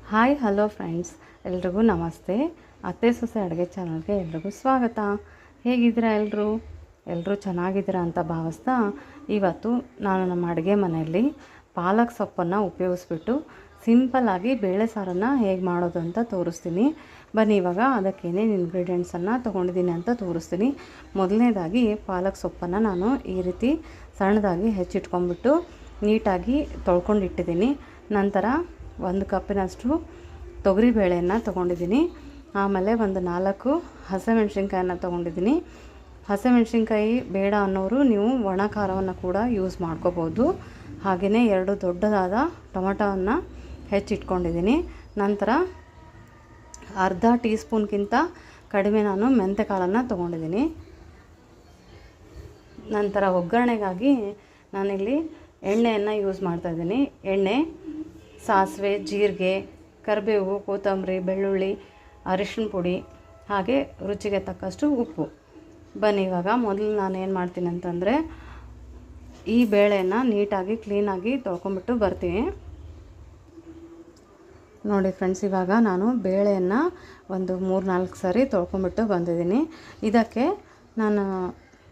Hi hello friends, ಎಲ್ರಿಗೂ ನಮಸ್ತೆ. ಅತ್ತೆ ಸೊಸೆ ಅಡುಗೆ ಚಾನಲ್ಗೆ ಎಲ್ರಿಗೂ ಸ್ವಾಗತ. ಹೇಗಿದ್ದೀರಾ ಎಲ್ಲರೂ ಚೆನ್ನಾಗಿದ್ದೀರಾ ಅಂತ ಭಾವಿಸ್ತಾ, ಇವತ್ತು ನಾನು ನಮ್ಮ ಅಡುಗೆ ಮನೆಯಲ್ಲಿ ಪಾಲಕ್ ಸೊಪ್ಪನ್ನು ಉಪಯೋಗಿಸ್ಬಿಟ್ಟು ಸಿಂಪಲ್ಲಾಗಿ ಬೇಳೆ ಸಾರನ್ನು ಹೇಗೆ ಮಾಡೋದು ಅಂತ ತೋರಿಸ್ತೀನಿ. ಬನ್ನಿ, ಇವಾಗ ಅದಕ್ಕೆ ಏನೇನು ಇಂಗ್ರೀಡಿಯೆಂಟ್ಸನ್ನು ತೊಗೊಂಡಿದ್ದೀನಿ ಅಂತ ತೋರಿಸ್ತೀನಿ. ಮೊದಲನೇದಾಗಿ ಪಾಲಕ್ ಸೊಪ್ಪನ್ನು ನಾನು ಈ ರೀತಿ ಸಣ್ಣದಾಗಿ ಹೆಚ್ಚಿಟ್ಕೊಂಡ್ಬಿಟ್ಟು ನೀಟಾಗಿ ತೊಳ್ಕೊಂಡಿಟ್ಟಿದ್ದೀನಿ. ನಂತರ 1 ಕಪ್ಪಿನಷ್ಟು ತೊಗರಿಬೇಳೆಯನ್ನು ತೊಗೊಂಡಿದ್ದೀನಿ. ಆಮೇಲೆ ಒಂದು 4 ಹಸಿಮೆಣ್ಸಿನ್ಕಾಯನ್ನು ತೊಗೊಂಡಿದ್ದೀನಿ. ಹಸಿಮೆಣ್ಸಿನ್ಕಾಯಿ ಬೇಡ ಅನ್ನೋರು ನೀವು ಒಣ ಖಾರವನ್ನು ಕೂಡ ಯೂಸ್ ಮಾಡ್ಕೋಬೋದು. ಹಾಗೆಯೇ 2 ದೊಡ್ಡದಾದ ಟೊಮೆಟೊವನ್ನು ಹೆಚ್ಚಿಟ್ಕೊಂಡಿದ್ದೀನಿ. ನಂತರ ಅರ್ಧ ಟೀ ಸ್ಪೂನ್ಗಿಂತ ಕಡಿಮೆ ನಾನು ಮೆಂತ್ಯಕಾಳನ್ನು ತೊಗೊಂಡಿದ್ದೀನಿ. ನಂತರ ಒಗ್ಗರಣೆಗಾಗಿ ನಾನಿಲ್ಲಿ ಎಣ್ಣೆಯನ್ನು ಯೂಸ್ ಮಾಡ್ತಾಯಿದ್ದೀನಿ. ಎಣ್ಣೆ, ಸಾಸಿವೆ, ಜೀರಿಗೆ, ಕರಿಬೇವು, ಕೊತ್ತಂಬರಿ, ಬೆಳ್ಳುಳ್ಳಿ, ಅರಿಶಿನ ಪುಡಿ, ಹಾಗೆ ರುಚಿಗೆ ತಕ್ಕಷ್ಟು ಉಪ್ಪು. ಬನ್ನಿ, ಇವಾಗ ಮೊದಲು ನಾನು ಏನು ಮಾಡ್ತೀನಿ ಅಂತಂದರೆ ಈ ಬೇಳೆಯನ್ನು ನೀಟಾಗಿ ಕ್ಲೀನಾಗಿ ತೊಳ್ಕೊಂಬಿಟ್ಟು ಬರ್ತೀನಿ. ನೋಡಿ ಫ್ರೆಂಡ್ಸ್, ಇವಾಗ ನಾನು ಬೇಳೆಯನ್ನು ಒಂದು 3-4 ಸಾರಿ ತೊಳ್ಕೊಂಬಿಟ್ಟು ಬಂದಿದ್ದೀನಿ. ಇದಕ್ಕೆ ನಾನು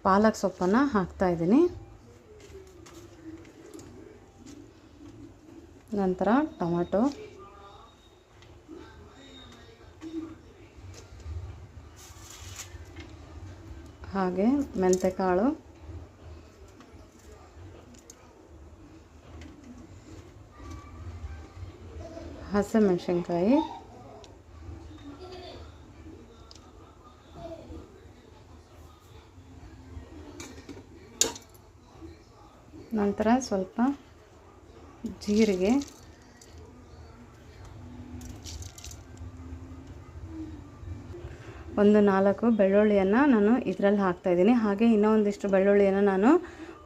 ಪಾಲಕ್ ಸೊಪ್ಪನ್ನು ಹಾಕ್ತಾಯಿದ್ದೀನಿ. ನಂತರ ಟೊಮೆಟೊ, ಹಾಗೆ ಮೆಂತ್ಯಕಾಳು, ಹಸಿಮೆಣಸಿನ್ಕಾಯಿ, ನಂತರ ಸ್ವಲ್ಪ ಜೀರಿಗೆ, ಒಂದು 4 ಬೆಳ್ಳುಳ್ಳಿಯನ್ನು ನಾನು ಇದರಲ್ಲಿ ಹಾಕ್ತಾಯಿದ್ದೀನಿ. ಹಾಗೆ ಇನ್ನೊಂದಿಷ್ಟು ಬೆಳ್ಳುಳ್ಳಿಯನ್ನು ನಾನು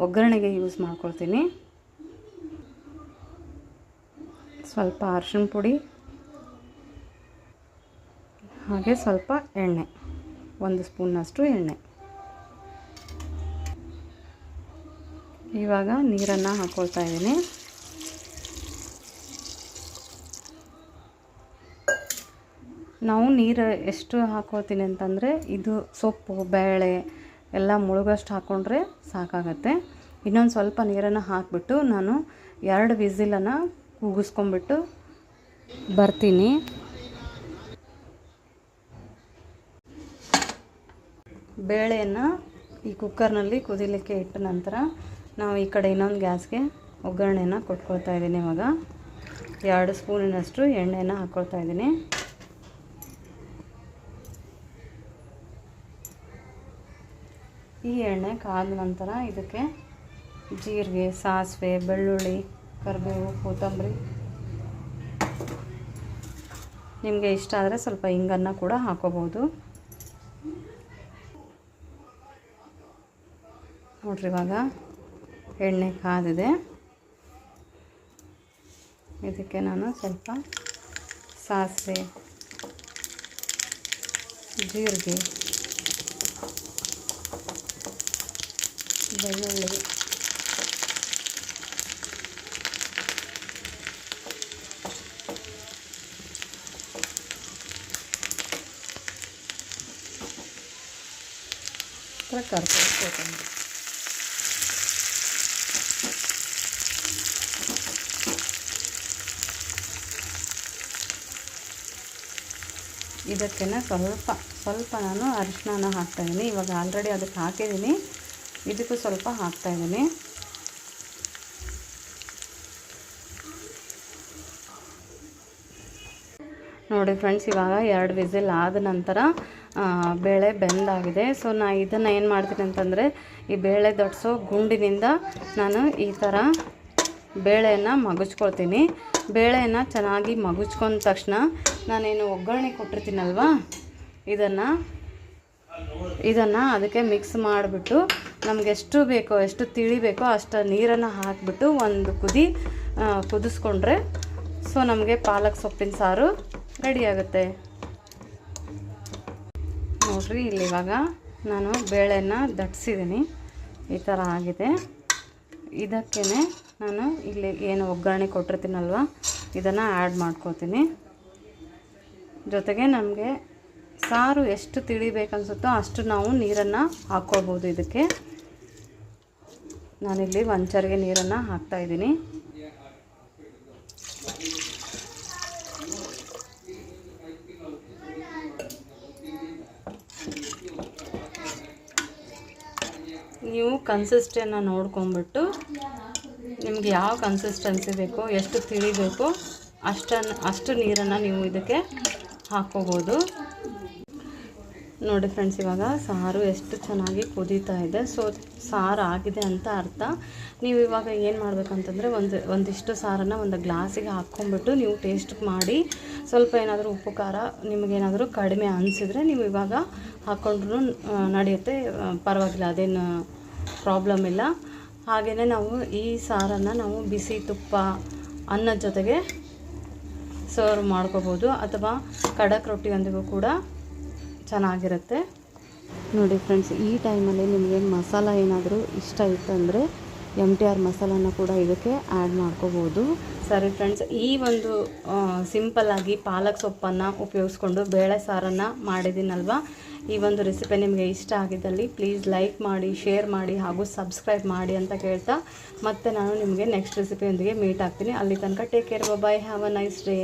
ಒಗ್ಗರಣೆಗೆ ಯೂಸ್ ಮಾಡ್ಕೊಳ್ತೀನಿ. ಸ್ವಲ್ಪ ಅರಿಶಿನ ಪುಡಿ, ಹಾಗೆ ಸ್ವಲ್ಪ ಎಣ್ಣೆ, 1 ಸ್ಪೂನ್ನಷ್ಟು ಎಣ್ಣೆ. ಇವಾಗ ನೀರನ್ನು ಹಾಕ್ಕೊಳ್ತಾ ಇದ್ದೀನಿ. ನಾವು ನೀರು ಎಷ್ಟು ಹಾಕ್ಕೊಳ್ತೀನಿ ಅಂತಂದರೆ, ಇದು ಸೊಪ್ಪು ಬೇಳೆ ಎಲ್ಲ ಮುಳುಗಷ್ಟು ಹಾಕ್ಕೊಂಡ್ರೆ ಸಾಕಾಗತ್ತೆ. ಇನ್ನೊಂದು ಸ್ವಲ್ಪ ನೀರನ್ನು ಹಾಕಿಬಿಟ್ಟು ನಾನು 2 ವಿಸಿಲನ್ನು ಕೂಗಿಸ್ಕೊಂಡ್ಬಿಟ್ಟು ಬರ್ತೀನಿ. ಬೇಳೆಯನ್ನು ಈ ಕುಕ್ಕರ್ನಲ್ಲಿ ಕುದಿಲಿಕ್ಕೆ ಇಟ್ಟ ನಂತರ ನಾವು ಈ ಕಡೆ ಇನ್ನೊಂದು ಗ್ಯಾಸ್ಗೆ ಒಗ್ಗರಣೆಯನ್ನು ಕೊಟ್ಕೊಳ್ತಾ ಇದ್ದೀನಿ. ಇವಾಗ 2 ಸ್ಪೂನಿನಷ್ಟು ಎಣ್ಣೆಯನ್ನು ಹಾಕ್ಕೊಳ್ತಾ ಇದ್ದೀನಿ. ಈ ಎಣ್ಣೆ ಕಾದ ನಂತರ ಇದಕ್ಕೆ ಜೀರಿಗೆ, ಸಾಸಿವೆ, ಬೆಳ್ಳುಳ್ಳಿ, ಕರಿಬೇವು, ಕೊತ್ತಂಬರಿ, ನಿಮಗೆ ಇಷ್ಟ ಆದರೆ ಸ್ವಲ್ಪ ಇಂಗನ್ನು ಕೂಡ ಹಾಕೋಬೋದು. ನೋಡ್ರಿ, ಇವಾಗ ಎಣ್ಣೆ ಕಾದಿದೆ. ಇದಕ್ಕೆ ನಾನು ಸ್ವಲ್ಪ ಸಾಸಿವೆ, ಜೀರಿಗೆ, ಬೆಳ್ಳುಳ್ಳಿ, ಕರಿಬೇವು, ಕೊತ್ತಂಬರಿ, ಇದಕ್ಕೆ ಸ್ವಲ್ಪ ನಾನು ಅರಿಶಿನ ಹಾಕ್ತಾಯಿದ್ದೀನಿ. ಇವಾಗ ಆಲ್ರೆಡಿ ಅದಕ್ಕೆ ಹಾಕಿದ್ದೀನಿ, ಇದಕ್ಕೂ ಸ್ವಲ್ಪ ಹಾಕ್ತಾಯಿದ್ದೀನಿ. ನೋಡಿ ಫ್ರೆಂಡ್ಸ್, ಇವಾಗ 2 ವಿಸಿಲ್ ಆದ ನಂತರ ಬೇಳೆ ಬೆಂದಾಗಿದೆ. ಸೊ ನಾನು ಇದನ್ನು ಏನು ಮಾಡ್ತೀನಿ ಅಂತಂದರೆ, ಈ ಬೇಳೆ ದೊಡ್ಸೋ ಗುಂಡಿನಿಂದ ನಾನು ಈ ಥರ ಬೇಳೆಯನ್ನು ಮಗುಚ್ಕೊಳ್ತೀನಿ. ಬೇಳೆಯನ್ನು ಚೆನ್ನಾಗಿ ಮಗುಚ್ಕೊಂಡ ತಕ್ಷಣ ನಾನೇನು ಒಗ್ಗರಣೆ ಕೊಟ್ಟಿರ್ತೀನಲ್ವ, ಇದನ್ನು ಅದಕ್ಕೆ ಮಿಕ್ಸ್ ಮಾಡಿಬಿಟ್ಟು ನಮಗೆ ಎಷ್ಟು ಬೇಕೋ, ಎಷ್ಟು ತಿಳಿ ಬೇಕೋ ಅಷ್ಟು ನೀರನ್ನು ಹಾಕಿಬಿಟ್ಟು ಒಂದು ಕುದಿಸ್ಕೊಂಡ್ರೆ ಸೊ ನಮಗೆ ಪಾಲಕ್ ಸೊಪ್ಪಿನ ಸಾರು ರೆಡಿಯಾಗುತ್ತೆ. ನೋಡಿರಿ, ಇಲ್ಲಿ ಇವಾಗ ನಾನು ಬೇಳೆಯನ್ನು ದಟ್ಟಿಸಿದ್ದೀನಿ. ಈ ಥರ ಆಗಿದೆ. ಇದಕ್ಕೇ ನಾನು ಇಲ್ಲಿ ಏನು ಒಗ್ಗರಣೆ ಕೊಟ್ಟಿರ್ತೀನಲ್ವ, ಇದನ್ನು ಆ್ಯಡ್ ಮಾಡ್ಕೊತೀನಿ. ಜೊತೆಗೆ ನಮಗೆ ಸಾರು ಎಷ್ಟು ತಿಳಿಬೇಕನ್ಸುತ್ತೋ ಅಷ್ಟು ನಾವು ನೀರನ್ನು ಹಾಕ್ಕೋಬೋದು. ಇದಕ್ಕೆ ನಾನಿಲ್ಲಿ ಒಂಚರಿಗೆ ನೀರನ್ನು ಹಾಕ್ತಾಯಿದ್ದೀನಿ. ನೀವು ಕನ್ಸಿಸ್ಟೆನ್ನ ನೋಡ್ಕೊಂಬಿಟ್ಟು ನಿಮ್ಗೆ ಯಾವ ಕನ್ಸಿಸ್ಟೆನ್ಸಿ ಬೇಕೋ, ಎಷ್ಟು ತಿಳಿಬೇಕೋ ಅಷ್ಟು ನೀರನ್ನು ನೀವು ಇದಕ್ಕೆ ಹಾಕ್ಕೋಬೋದು. ನೋಡಿ ಫ್ರೆಂಡ್ಸ್, ಇವಾಗ ಸಾರು ಎಷ್ಟು ಚೆನ್ನಾಗಿ ಕುದೀತಾ ಇದೆ. ಸೊ ಸಾರು ಆಗಿದೆ ಅಂತ ಅರ್ಥ. ನೀವು ಇವಾಗ ಏನು ಮಾಡಬೇಕಂತಂದರೆ ಒಂದಿಷ್ಟು ಸಾರನ್ನು ಒಂದು ಗ್ಲಾಸಿಗೆ ಹಾಕ್ಕೊಂಬಿಟ್ಟು ನೀವು ಟೇಸ್ಟ್ ಮಾಡಿ, ಸ್ವಲ್ಪ ಏನಾದರೂ ಉಪ್ಪು ಖಾರ ನಿಮಗೇನಾದರೂ ಕಡಿಮೆ ಅನಿಸಿದರೆ ನೀವು ಇವಾಗ ಹಾಕ್ಕೊಂಡ್ರೂ ನಡೆಯುತ್ತೆ, ಪರವಾಗಿಲ್ಲ, ಅದೇನು ಪ್ರಾಬ್ಲಮ್ ಇಲ್ಲ. ಹಾಗೆಯೇ ನಾವು ಈ ಸಾರನ್ನು ನಾವು ಬಿಸಿ ತುಪ್ಪ ಅನ್ನದ ಜೊತೆಗೆ ಸರ್ವ್ ಮಾಡ್ಕೋಬೋದು, ಅಥವಾ ಖಡಕ್ ರೊಟ್ಟಿಯೊಂದಿಗೂ ಕೂಡ ಚೆನ್ನಾಗಿರುತ್ತೆ. ನೋಡಿ ಫ್ರೆಂಡ್ಸ್, ಈ ಟೈಮಲ್ಲಿ ನಿಮಗೆ ಮಸಾಲ ಏನಾದರೂ ಇಷ್ಟ ಇತ್ತಂದರೆ MTR ಮಸಾಲಾನ ಕೂಡ ಇದಕ್ಕೆ ಆ್ಯಡ್ ಮಾಡ್ಕೋಬೋದು. ಸರಿ ಫ್ರೆಂಡ್ಸ್, ಈ ಒಂದು ಸಿಂಪಲ್ಲಾಗಿ ಪಾಲಕ್ ಸೊಪ್ಪನ್ನು ಉಪಯೋಗಿಸ್ಕೊಂಡು ಬೇಳೆ ಸಾರನ್ನು ಮಾಡಿದ್ದೀನಲ್ವ. ಈ ಒಂದು ರೆಸಿಪಿ ನಿಮಗೆ ಇಷ್ಟ ಆಗಿದ್ದಲ್ಲಿ ಪ್ಲೀಸ್ ಲೈಕ್ ಮಾಡಿ, ಶೇರ್ ಮಾಡಿ ಹಾಗೂ ಸಬ್ಸ್ಕ್ರೈಬ್ ಮಾಡಿ ಅಂತ ಕೇಳ್ತಾ ಮತ್ತೆ ನಾನು ನಿಮಗೆ ನೆಕ್ಸ್ಟ್ ರೆಸಿಪಿಯೊಂದಿಗೆ ಮೀಟ್ ಆಗ್ತೀನಿ. ಅಲ್ಲಿ ತನಕ take care, bye, have a nice day.